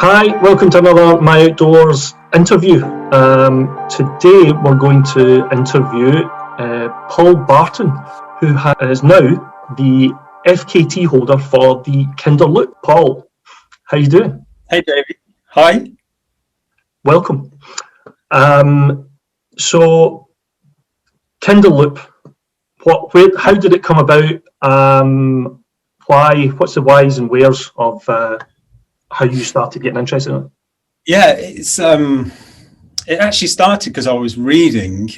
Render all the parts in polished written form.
Hi, welcome to another My Outdoors interview. Today we're going to interview Paul Barton, who is now the FKT holder for the Kinder Loop. Paul, how you doing? Hey, David. Hi. Welcome. So, Kinder Loop, how did it come about? Why? What's the whys and wheres of how you started getting interested in it? Yeah, it actually started because I was reading,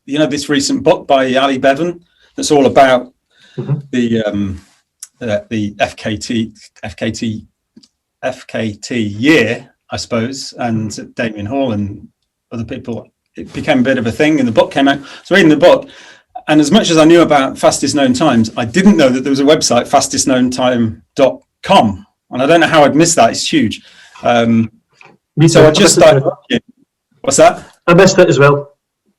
this recent book by Ali Bevan that's all about the FKT year, I suppose, and Damien Hall and other people. It became a bit of a thing, and the book came out. So reading the book, and as much as I knew about fastest known times, I didn't know that there was a website, fastestknowntime.com. And I don't know how I'd missed that. It's huge. So I just started looking. What's that? I missed it as well.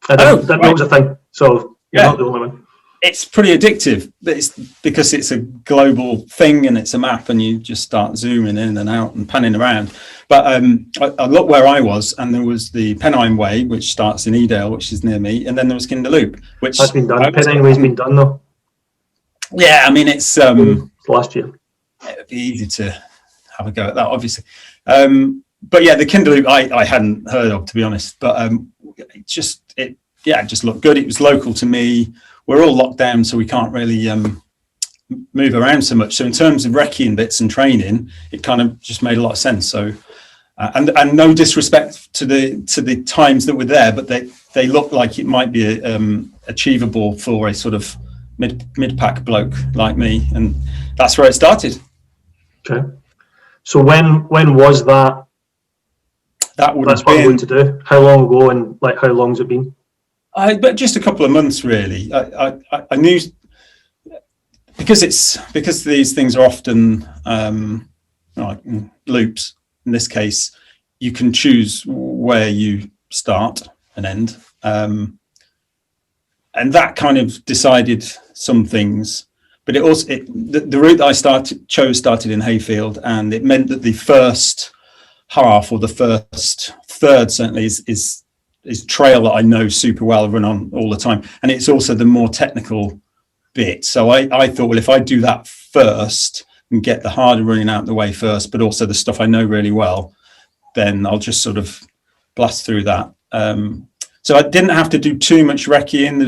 I didn't know it was a thing. So you're not the only one. It's pretty addictive. It's because it's a global thing and it's a map, and you just start zooming in and out and panning around. But I looked where I was, and there was the Pennine Way, which starts in Edale, which is near me, and then there was Kinder Loop, which has been done. Pennine Way's been done though. Yeah, I mean it's last year. It'd be easy to have a go at that, obviously. But yeah, the Kinder Loop I hadn't heard of, to be honest. But it just looked good. It was local to me. We're all locked down, so we can't really move around so much. So in terms of recce bits and training, it kind of just made a lot of sense. So and no disrespect to the times that were there, but they look like it might be achievable for a sort of mid-pack bloke like me, and that's where it started. Okay. So when was that? That would that's have what been. I'm going to do. How long ago, and like how long's it been? But just a couple of months, really. I knew because these things are often like loops. In this case, you can choose where you start and end, and that kind of decided some things. But it also the route that I chose started in Hayfield, and it meant that the first half, or the first third certainly, is trail that I know super well, run on all the time, and it's also the more technical bit. So I thought, well, if I do that first and get the harder running out the way first, but also the stuff I know really well, then I'll just sort of blast through that. So I didn't have to do too much recceing.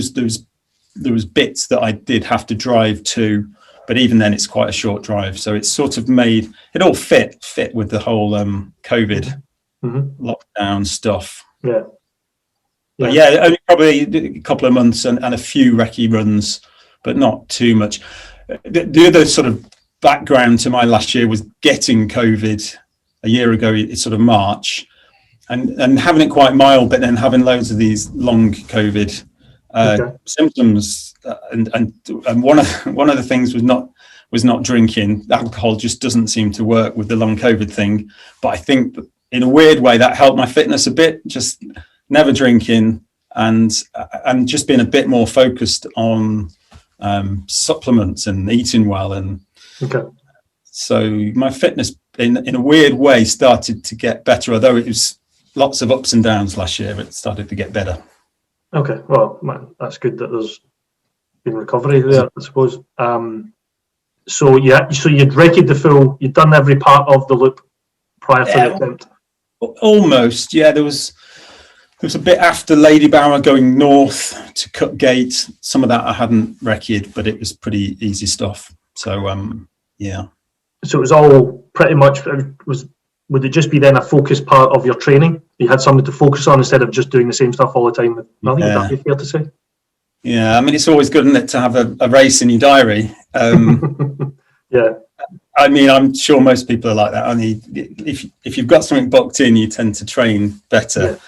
There was bits that I did have to drive to, but even then it's quite a short drive. So it's sort of made it all fit with the whole COVID lockdown stuff. Yeah. But yeah, only probably a couple of months and a few recce runs, but not too much. The other sort of background to my last year was getting COVID a year ago. It's sort of March, and having it quite mild, but then having loads of these long COVID symptoms, and one of the things was not drinking. Alcohol just doesn't seem to work with the long COVID thing, but I think in a weird way that helped my fitness a bit, just never drinking and just being a bit more focused on supplements and eating well. And so my fitness in a weird way started to get better, although it was lots of ups and downs last year. It started to get better. Okay, well, man, that's good that there's been recovery there, I suppose. So you'd recce'd the full, you'd done every part of the loop prior to the attempt? Almost, yeah. There was a bit after Lady Bower going north to Cut Gate. Some of that I hadn't recce'd, but it was pretty easy stuff. So, yeah. So it was all pretty much, would it just be then a focused part of your training? You had something to focus on instead of just doing the same stuff all the time? I think that'd be fair to say. Yeah, I mean, it's always good, isn't it, to have a race in your diary? Yeah. I mean, I'm sure most people are like that. Only if you've got something booked in, you tend to train better.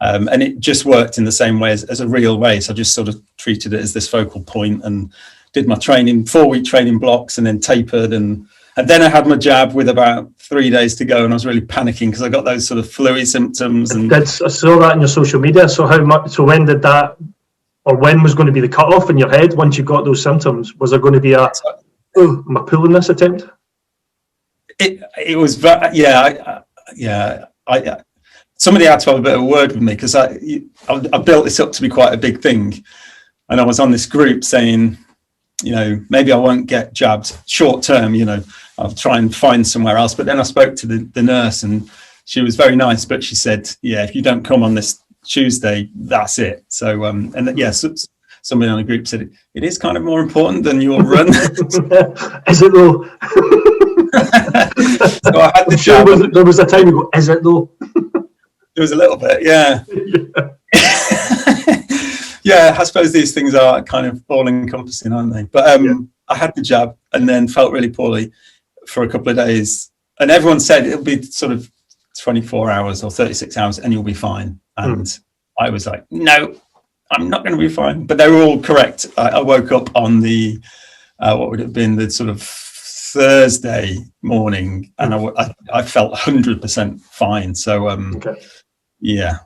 Yeah. And it just worked in the same way as a real race. I just sort of treated it as this focal point and did my training, 4-week training blocks, and then tapered. And then I had my jab with about 3 days to go, and I was really panicking because I got those sort of flu-y symptoms. And I saw that in your social media. So when did that, or when was going to be the cutoff in your head once you got those symptoms? Was there going to be am I pulling this attempt? it was, somebody had to have a bit of a word with me, because I built this up to be quite a big thing, and I was on this group saying, maybe I won't get jabbed short term, I'll try and find somewhere else. But then I spoke to the nurse, and she was very nice, but she said, if you don't come on this Tuesday, that's it. So so somebody on the group said it is kind of more important than your run. Is it though? So I had the jab. There was a time you go, is it though? There was a little bit, yeah. Yeah, I suppose these things are kind of all encompassing, aren't they? But I had the jab and then felt really poorly for a couple of days, and everyone said it'll be sort of 24 hours or 36 hours and you'll be fine. And I was like, no, I'm not going to be fine. But they were all correct. I woke up on the what would it have been, the sort of Thursday morning, and I felt 100% fine. So yeah,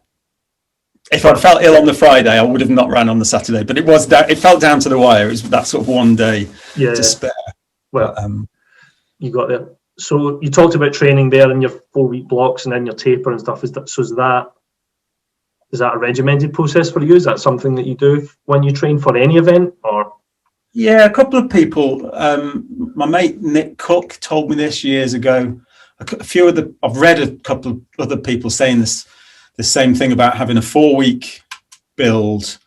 if I'd felt ill on the Friday, I would have not ran on the Saturday. But it felt down to the wire. It was that sort of one day to spare. Well, you got there. So you talked about training there in your 4-week blocks and then your taper and stuff. Is that a regimented process for you? Is that something that you do when you train for any event? Or yeah, a couple of people. My mate Nick Cook told me this years ago. I've read a couple of other people saying the same thing about having a 4-week build,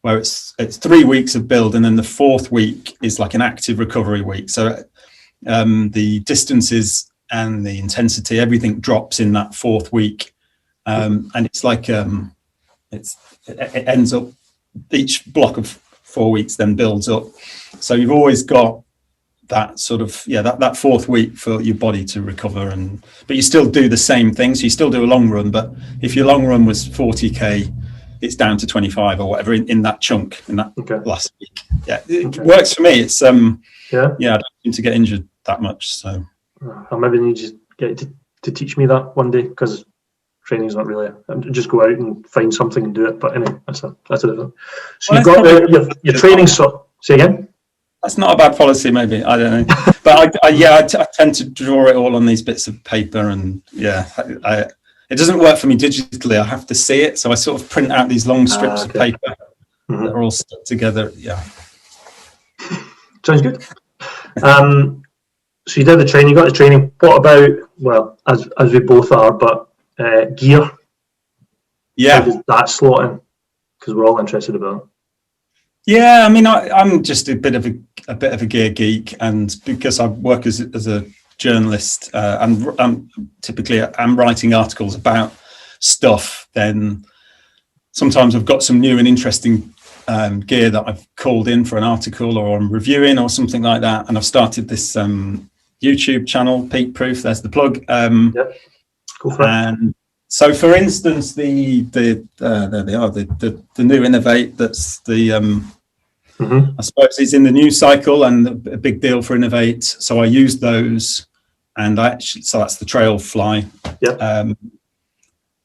where it's 3 weeks of build, and then the 4th week is like an active recovery week. So the distances and the intensity, everything drops in that 4th week, and it's like it ends up, each block of 4 weeks then builds up. So you've always got that sort of that 4th week for your body to recover, but you still do the same thing. So you still do a long run, but if your long run was 40k, it's down to 25 or whatever in that chunk in that last week. It works for me. It's I don't seem to get injured that much, so I maybe need to get to teach me that one day, because training is not really just go out and find something and do it. But anyway, that's a different. So you've got your training. So say again. That's not a bad policy, maybe. I don't know. But I tend to draw it all on these bits of paper, and it doesn't work for me digitally. I have to see it. So I sort of print out these long strips of paper that are all stuck together. Yeah. Sounds good. So you did the training, you got the training. What about, well, as we both are, but gear? Yeah. How does that slot in? Because we're all interested about it. Yeah, I mean, I'm just a bit of a gear geek, and because I work as a journalist and typically I'm writing articles about stuff, then sometimes I've got some new and interesting gear that I've called in for an article or I'm reviewing or something like that, and I've started this YouTube channel, Peak Proof. There's the plug. Go for it. And so, for instance, there they are, the new Innovate. That's the I suppose it's in the news cycle and a big deal for Innovate. So I used those, and so that's the Trail Fly,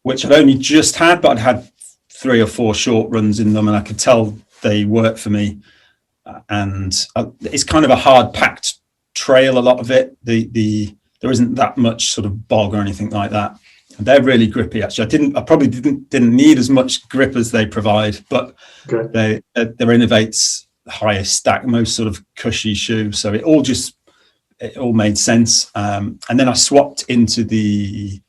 which I'd only just had, but I'd had 3 or 4 short runs in them, and I could tell they work for me. And it's kind of a hard packed trail, a lot of it. There isn't that much sort of bog or anything like that. And they're really grippy, actually. I probably didn't need as much grip as they provide, but they're Innovate's highest stack, most sort of cushy shoe. So it all made sense. And then I swapped into the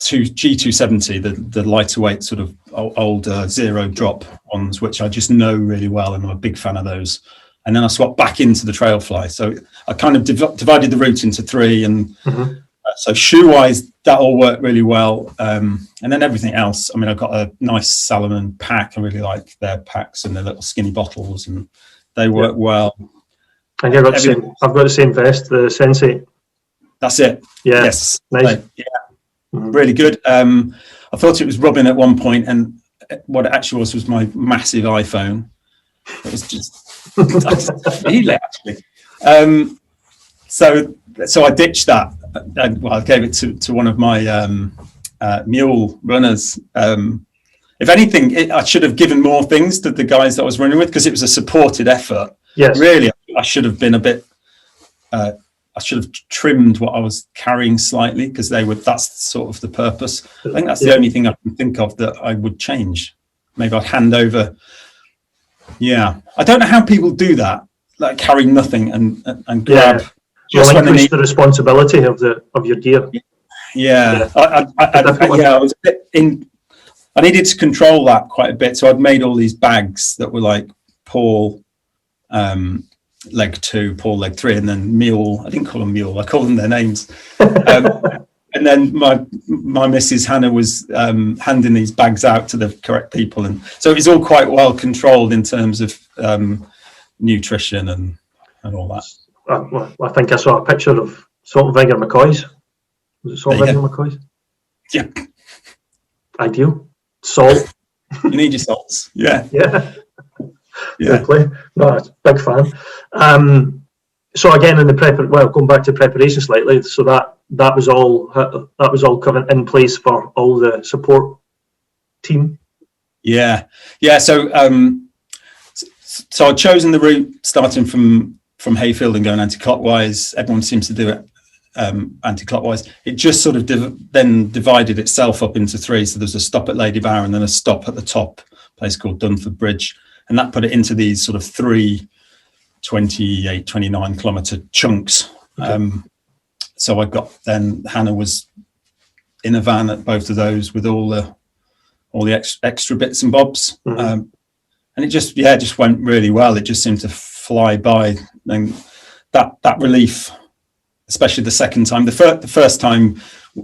G270, the lighter weight sort of old zero drop ones, which I just know really well, and I'm a big fan of those. And then I swapped back into the Trail Fly. So I kind of divided the route into 3, and so shoe-wise, that all worked really well. And then everything else, I mean, I've got a nice Salomon pack. I really like their packs and their little skinny bottles, and they work well. And I've got the same vest, the Sensei. That's it. Yeah. Yes. Nice. Really good. I thought it was rubbing at one point, and what it actually was my massive iPhone. It was just really actually. So I ditched that. I gave it to one of my mule runners. If anything, I should have given more things to the guys that I was running with, because it was a supported effort. Yes. Really, I should have been a bit I should have trimmed what I was carrying slightly, because that's sort of the purpose. I think that's the only thing I can think of that I would change. Maybe I'd hand over. Yeah, I don't know how people do that, like carry nothing and grab. Just relinquish the responsibility of your gear. Yeah, I was a bit I needed to control that quite a bit, so I'd made all these bags that were like Paul leg 2, Paul leg 3, and then Mule. I didn't call them Mule, I called them their names. And then my Mrs. Hannah was handing these bags out to the correct people, and so it was all quite well controlled in terms of nutrition and all that. I think I saw a picture of salt and vinegar McCoys. Was it salt and vinegar McCoys? Yeah. Ideal. Salt. You need your salts. Yeah. Exactly. No, big fan. So again, in the going back to preparation slightly. So that was all covered in place for all the support team. Yeah. So I'd chosen the route starting from Hayfield and going anti-clockwise. Everyone seems to do it anti-clockwise. It just sort of then divided itself up into 3. So there's a stop at Lady Bower and then a stop at the top, a place called Dunford Bridge, and that put it into these sort of 3 28, 29 kilometre chunks. Okay. So I got, then Hannah was in a van at both of those with all the extra bits and bobs. And it just went really well. It just seemed to fly by, and that relief, especially the second time. The first time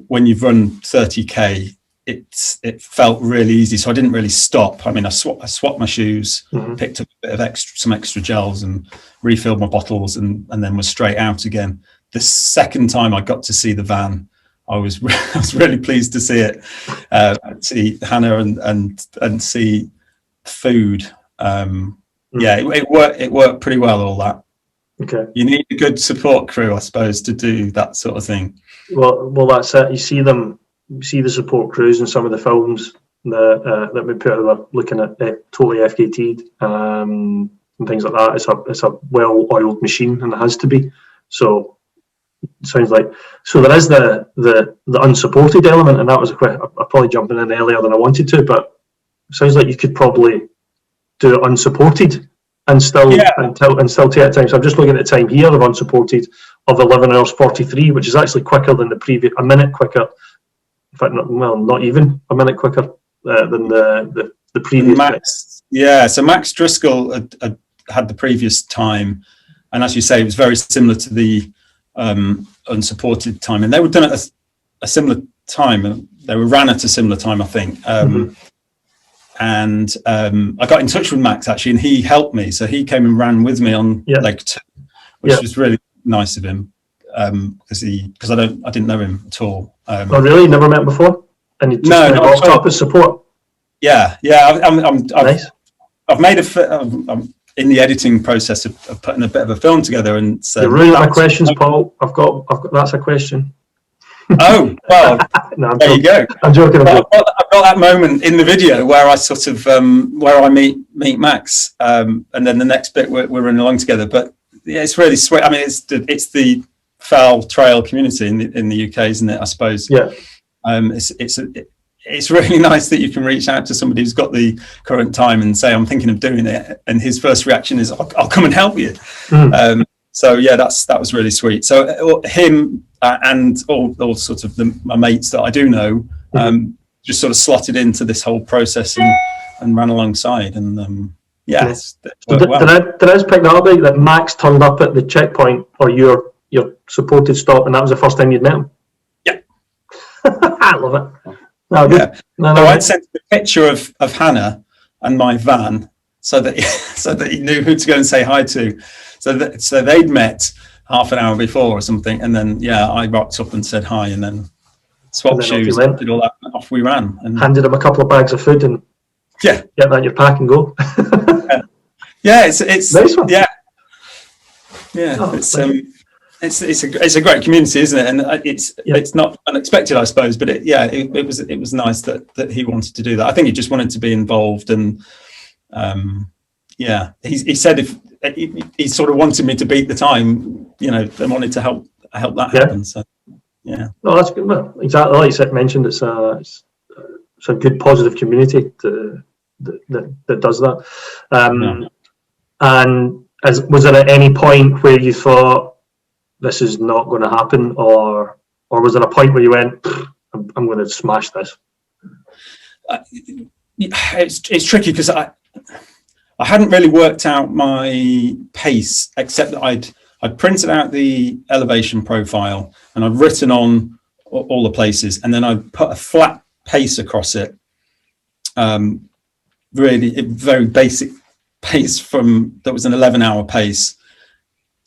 when you've run 30k, it felt really easy, so I didn't really stop. I mean, I swapped my shoes, picked up a bit of some extra gels, and refilled my bottles, and then was straight out again. The second time I got to see the van, I was really pleased to see it, see Hannah and see food. It worked pretty well, all that. Okay. You need a good support crew, I suppose, to do that sort of thing. Well, that's it. You see the support crews in some of the films that we put out, looking at totally FKT'd and things like that. It's a well-oiled machine, and it has to be. So it sounds like, so there is the unsupported element, and that was I'm probably jumping in earlier than I wanted to, but it sounds like you could probably do it unsupported and still take it time. So I'm just looking at the time here of unsupported of 11 hours 43, which is actually quicker than the previous, a minute quicker. In fact, not even a minute quicker than the previous. Max, so Max Driscoll had the previous time, and as you say, it was very similar to the unsupported time, and they were done at a similar time, and they were ran at a similar time, I think. And I got in touch with Max actually, and he helped me. So he came and ran with me on leg 2, which was really nice of him, because I didn't know him at all. Oh, really? Never met before? And you just walked up as support? Yeah. Nice. I've made I'm in the editing process of putting a bit of a film together, and so you're ruining my questions, Paul. I've got that's a question. Oh, well, no, there you go. I'm joking. I've got that moment in the video where I sort of where I meet Max, and then the next bit we're running along together. But yeah, it's really sweet. I mean, it's the fell trail community in the UK, isn't it? I suppose. Yeah. It's really nice that you can reach out to somebody who's got the current time and say, I'm thinking of doing it, and his first reaction is, I'll come and help you. So yeah, that was really sweet. So him and all sorts of my mates that I do know, just sort of slotted into this whole process and ran alongside, and Did I just pick that up, that Max turned up at the checkpoint or your supported stop, and that was the first time you'd met him? Yeah. I love it. No, yeah. So I'd sent a picture of Hannah and my van so that he knew who to go and say hi to. So they'd met half an hour before or something, and then I rocked up and said hi, and then swapped shoes, did all that, and off we ran. And handed him a couple of bags of food and get that in your pack and go. It's nice one. Yeah, it's a great community, isn't it? And it's not unexpected, I suppose, but it was nice that he wanted to do that. I think he just wanted to be involved, and he said if he sort of wanted me to beat the time, and wanted to help help that Yeah. happen. So yeah. No, that's good. Well, exactly like you mentioned, it's a good positive community that does that. And was there at any point where you thought this is not going to happen, or was there a point where you went, I'm going to smash this? It's tricky because I hadn't really worked out my pace, except that I'd printed out the elevation profile and I'd written on all the places, and then I'd put a flat pace across it. Really very basic pace that was an 11-hour pace.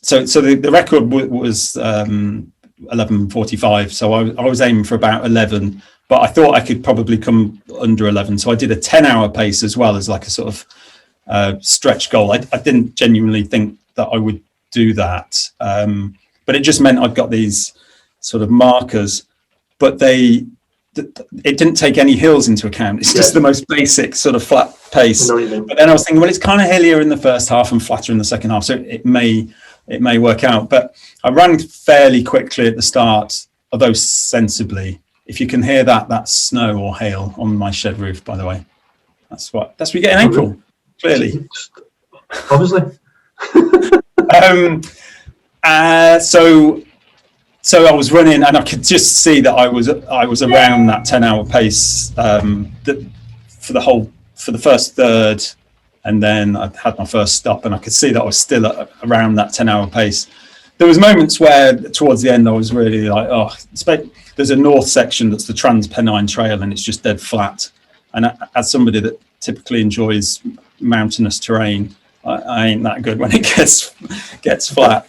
So the record was 11:45. So I was aiming for about 11, but I thought I could probably come under 11. So I did a 10-hour pace as well as like a sort of stretch goal. I didn't genuinely think that I would do that, but it just meant I've got these sort of markers, but it didn't take any hills into account. It's just the most basic sort of flat pace. But then I was thinking, well, it's kind of hillier in the first half and flatter in the second half, so it may work out. But I ran fairly quickly at the start, although sensibly. If you can hear that, that's snow or hail on my shed roof, by the way. That's what you get in April, clearly. Obviously. So I was running, and I could just see that I was around that 10-hour pace for the first third, and then I had my first stop, and I could see that I was still around that 10-hour pace. There was moments where towards the end I was really like, there's a north section that's the Trans-Pennine Trail, and it's just dead flat. And as somebody that typically enjoys mountainous terrain, I ain't that good when it gets flat.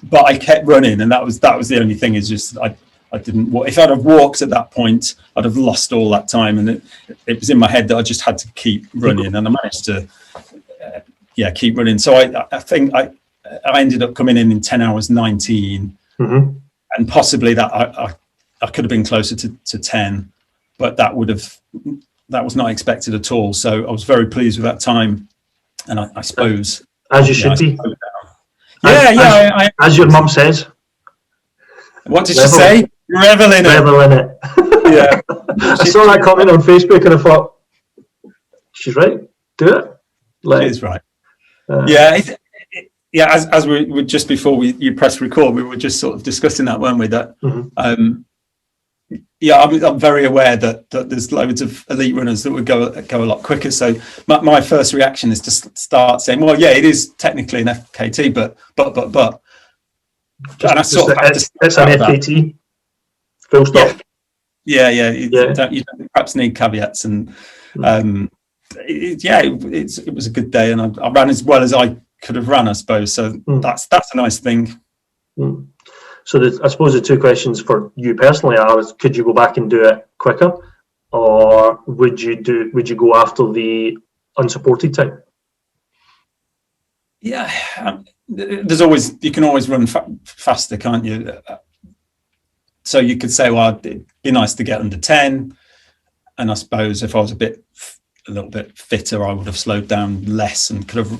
But I kept running, and that was the only thing. Is just I didn't. If I'd have walked at that point, I'd have lost all that time, and it was in my head that I just had to keep running, and I managed to keep running. So I think I ended up coming in 10 hours 19, and possibly that I could have been closer to 10, but that was not expected at all. So I was very pleased with that time, and I suppose as you should be. As your mum says. What did she say? Revel in it. Revel in it. Yeah. I saw that comment on Facebook and I thought, she's right. Do it. She's right. As we just before you press record, we were just sort of discussing that, weren't we? That I'm very aware that there's loads of elite runners that would go a lot quicker. So my first reaction is to start saying, well, yeah, it is technically an FKT, but. And I sort of it's an FKT. Full stop. Yeah. You don't perhaps need caveats, and it was a good day, and I ran as well as I could have run, I suppose. So that's a nice thing. So I suppose the two questions for you personally are: could you go back and do it quicker, or would you go after the unsupported time? Yeah, you can always run faster, can't you? So you could say, well, it'd be nice to get under 10, and I suppose if I was a little bit fitter, I would have slowed down less and could have.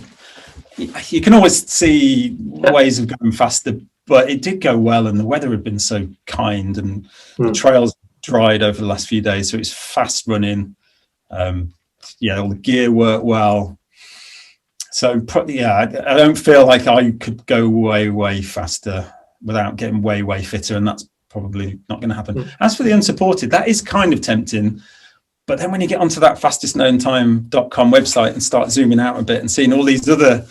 You can always see ways of going faster. But it did go well, and the weather had been so kind, and the trails dried over the last few days, so it's fast running. All the gear worked well. So I don't feel like I could go way faster without getting way fitter, and that's probably not going to happen. As for the unsupported, that is kind of tempting, but then when you get onto that fastestknowntime.com website and start zooming out a bit and seeing all these other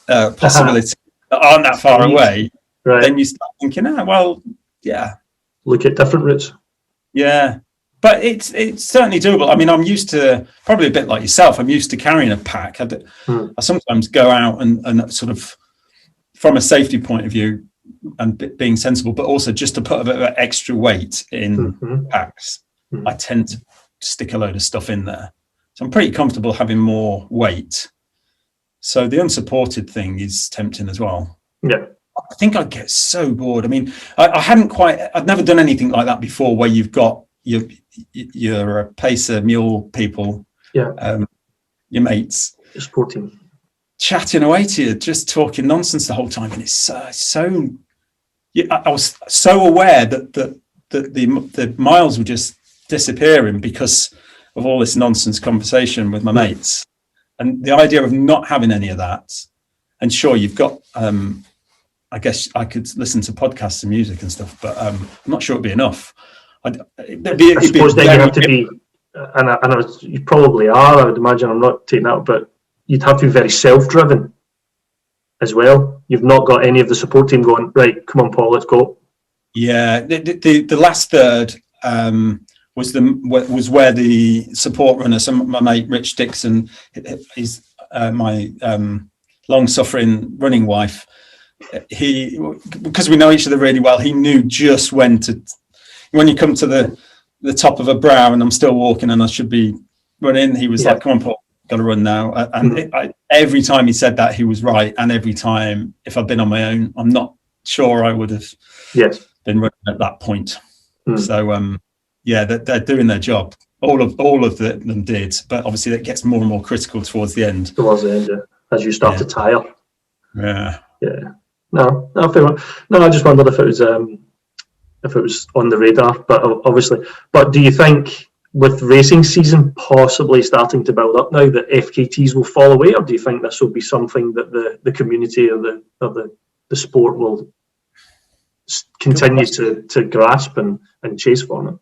possibilities that aren't that far away. Right. Then you start thinking, look at different routes. Yeah, but it's certainly doable. I mean, I'm used to, probably a bit like yourself, I'm used to carrying a pack. I sometimes go out and sort of, from a safety point of view, and being sensible, but also just to put a bit of extra weight in packs. I tend to stick a load of stuff in there, so I'm pretty comfortable having more weight. So the unsupported thing is tempting as well. Yeah. I think I'd get so bored. I mean, I'd never done anything like that before, where you've got your pacer mule people, your mates, sporting, chatting away to you, just talking nonsense the whole time, and it's so yeah, I was so aware that the miles were just disappearing because of all this nonsense conversation with my mates, and the idea of not having any of that. And sure, you've got, I guess I could listen to podcasts and music and stuff, but I'm not sure it'd be enough. I suppose then you have to be, you probably are, I would imagine, I'm not taking that, but you'd have to be very self-driven as well. You've not got any of the support team going, right, come on, Paul, let's go. Yeah, the last third was where the support runner, my mate Rich Dixon, is my long-suffering running wife. He, because we know each other really well, he knew just when you come to the top of a brow and I'm still walking and I should be running, he was like, come on, Paul, got to run now. And every time he said that, he was right. And every time, if I'd been on my own, I'm not sure I would have been running at that point. So they're doing their job. All of them did, but obviously that gets more and more critical towards the end. Towards the end, as you start to tire. Yeah. No, fair enough. No, I just wondered if it was on the radar, but obviously. But do you think with racing season possibly starting to build up now that FKTs will fall away, or do you think this will be something that the community or the sport will continue to grasp and chase for it?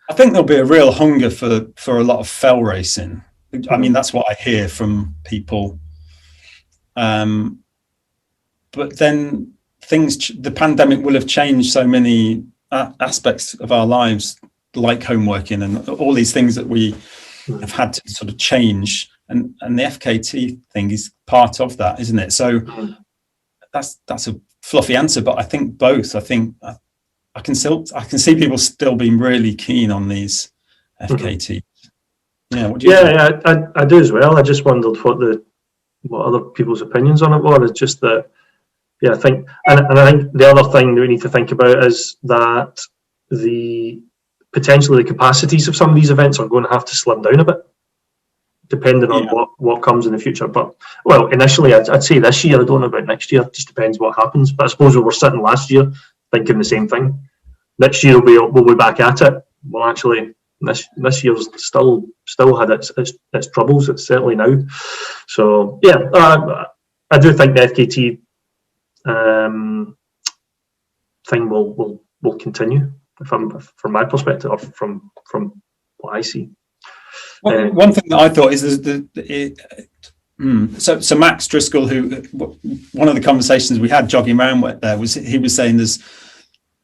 I think there'll be a real hunger for a lot of fell racing. I mean, that's what I hear from people. But then the pandemic will have changed so many aspects of our lives, like homeworking and all these things that we have had to sort of change. And the FKT thing is part of that, isn't it? So that's a fluffy answer, but I think both. I think I can see people still being really keen on these FKTs. Yeah, what do you think? I do as well. I just wondered what other people's opinions on it were. It's just that, I think, and I think the other thing that we need to think about is that potentially the capacities of some of these events are going to have to slim down a bit, depending on what comes in the future. But initially I'd say this year. I don't know about next year. It just depends what happens. But I suppose we were sitting last year thinking the same thing. Next year we'll be back at it. Well, actually, this year's still had its troubles. It's certainly now. So I do think the FKT thing will continue from my perspective, or from what I see. One thing that I thought is so Max Driscoll, who one of the conversations we had jogging around with there was, he was saying there's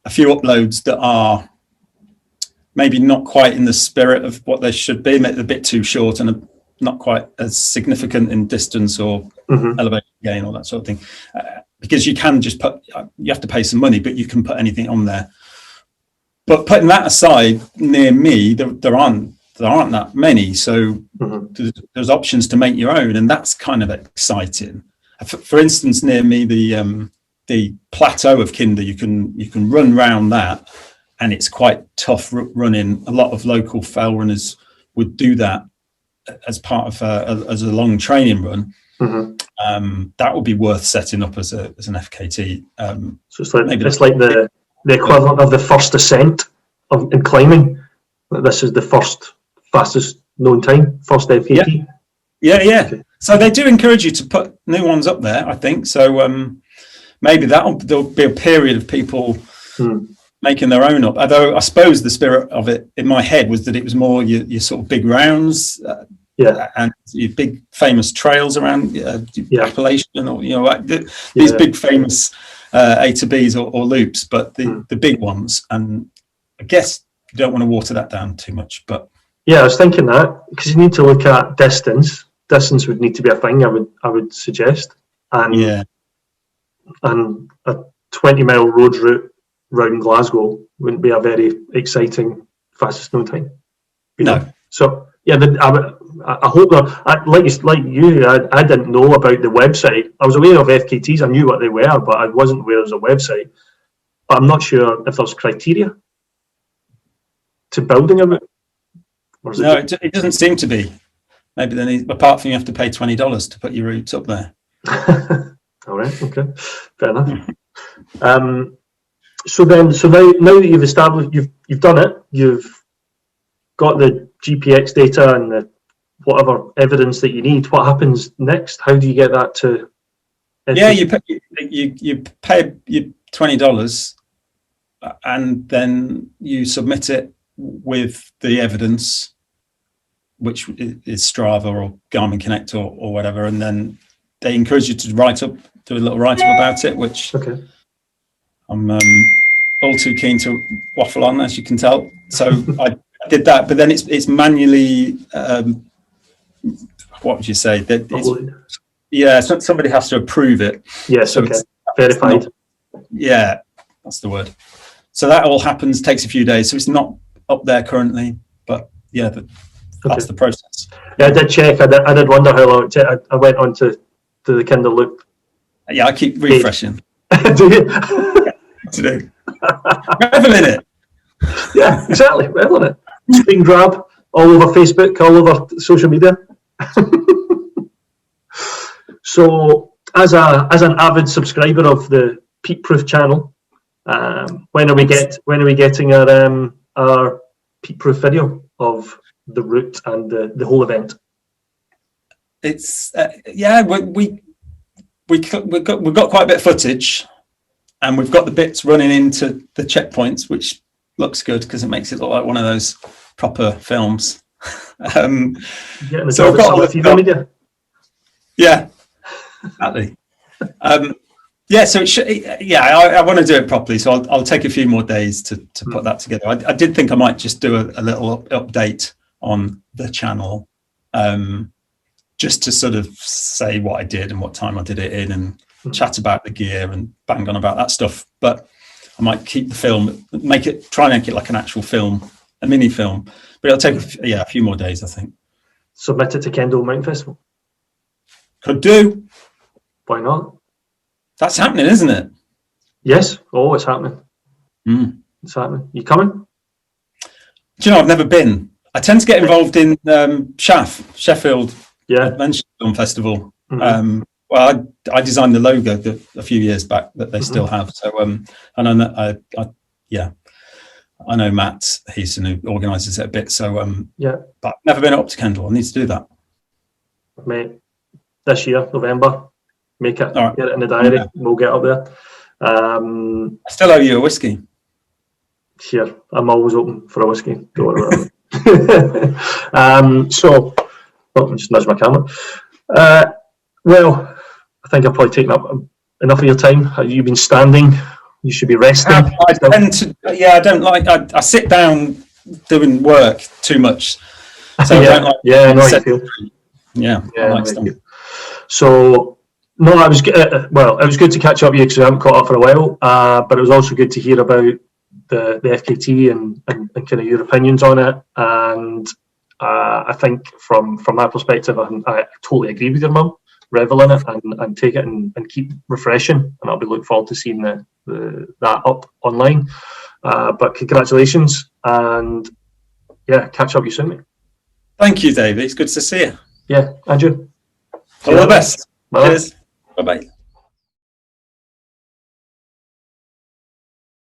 a few uploads that are maybe not quite in the spirit of what they should be, a bit too short and not quite as significant in distance or elevation gain or that sort of thing. Because you can just you have to pay some money, but you can put anything on there. But putting that aside, near me, there aren't that many. So there's options to make your own, and that's kind of exciting. For instance, near me, the plateau of Kinder, you can run round that, and it's quite tough running. A lot of local fell runners would do that as part of as a long training run. That would be worth setting up as an FKT. So it's like the equivalent of the first ascent in climbing. This is the fastest known time, first FKT. Yeah. Okay. So they do encourage you to put new ones up there, I think. So maybe there'll be a period of people making their own up. Although I suppose the spirit of it in my head was that it was more your sort of big rounds. And your big famous trails around Appalachian, or these big famous A to Bs or loops, but the big ones. And I guess you don't want to water that down too much. But I was thinking that, because you need to look at distance. Distance would need to be a thing. I would suggest, and a 20-mile road route round Glasgow wouldn't be a very exciting fastest known time. No. So. I hope that, like you, I didn't know about the website. I was aware of FKTs. I knew what they were, but I wasn't aware there was a website. But I'm not sure if there's criteria to building a route. No, it doesn't seem to be. Maybe then, apart from you have to pay $20 to put your routes up there. All right, okay, fair enough. So now that you've established, you've done it, you've got the GPX data and the whatever evidence that you need. What happens next? How do you get that to? Yeah, you pay your $20, and then you submit it with the evidence, which is Strava or Garmin Connect or whatever, and then they encourage you to do a little write up about it, which Okay. I'm all too keen to waffle on, as you can tell. So I did that, but then it's manually. What would you say? So somebody has to approve it. Yes. So okay. Verified. That's the word. So that all happens, takes a few days. So it's not up there currently, but yeah, that's the process. Yeah, I did check. I did wonder how long it took. I went on to the Kinder Loop. Yeah, I keep refreshing. Do you? To do. Revel in it. Yeah, exactly. Revel in it. Screen grab all over Facebook, all over social media. So, as an avid subscriber of the Peat Proof channel, when are we getting our Peat Proof video of the route and the whole event? It's we've got quite a bit of footage, and we've got the bits running into the checkpoints, which looks good because it makes it look like one of those proper films. So we've got all the TV media. Yeah, exactly. So it should, I want to do it properly, so I'll take a few more days to put that together. I did think I might just do a little update on the channel, just to sort of say what I did and what time I did it in, and chat about the gear and bang on about that stuff. But I might keep the film, try and make it like an actual film, a mini film. But it'll take a few more days, I think. Submit it to Kendall Mountain Festival. Could do. Why not? That's happening, isn't it? Yes. Oh, it's happening. It's happening. You coming? Do you know, I've never been. I tend to get involved in Sheffield Adventure Film Festival. Mm-hmm. Well, I designed the logo a few years back that they still have. So, and I know Matt Heason, who organises it a bit. So, but I've never been up to Kendall. I need to do that. Mate, this year, November, make it. All right. Get it in the diary. Yeah. We'll get up there. I still owe you a whiskey. Sure, I'm always open for a whiskey. Don't worry about it. Just nudge my camera. Well, I think I've probably taken up enough of your time. Have you been standing? You should be resting. I don't like. I sit down doing work too much. So I don't like. Yeah, I know how you feel. Yeah, I like standing. So no, it was good to catch up with you because we haven't caught up for a while. But it was also good to hear about the FKT and kind of your opinions on it. And I think from my perspective, I totally agree with your mum. Revel in it and take it and keep refreshing, and I'll be looking forward to seeing that up online. But congratulations, and catch up with you soon, mate. Thank you, David. It's good to see you. Yeah, and you. All the best. Bye. Cheers. Bye bye.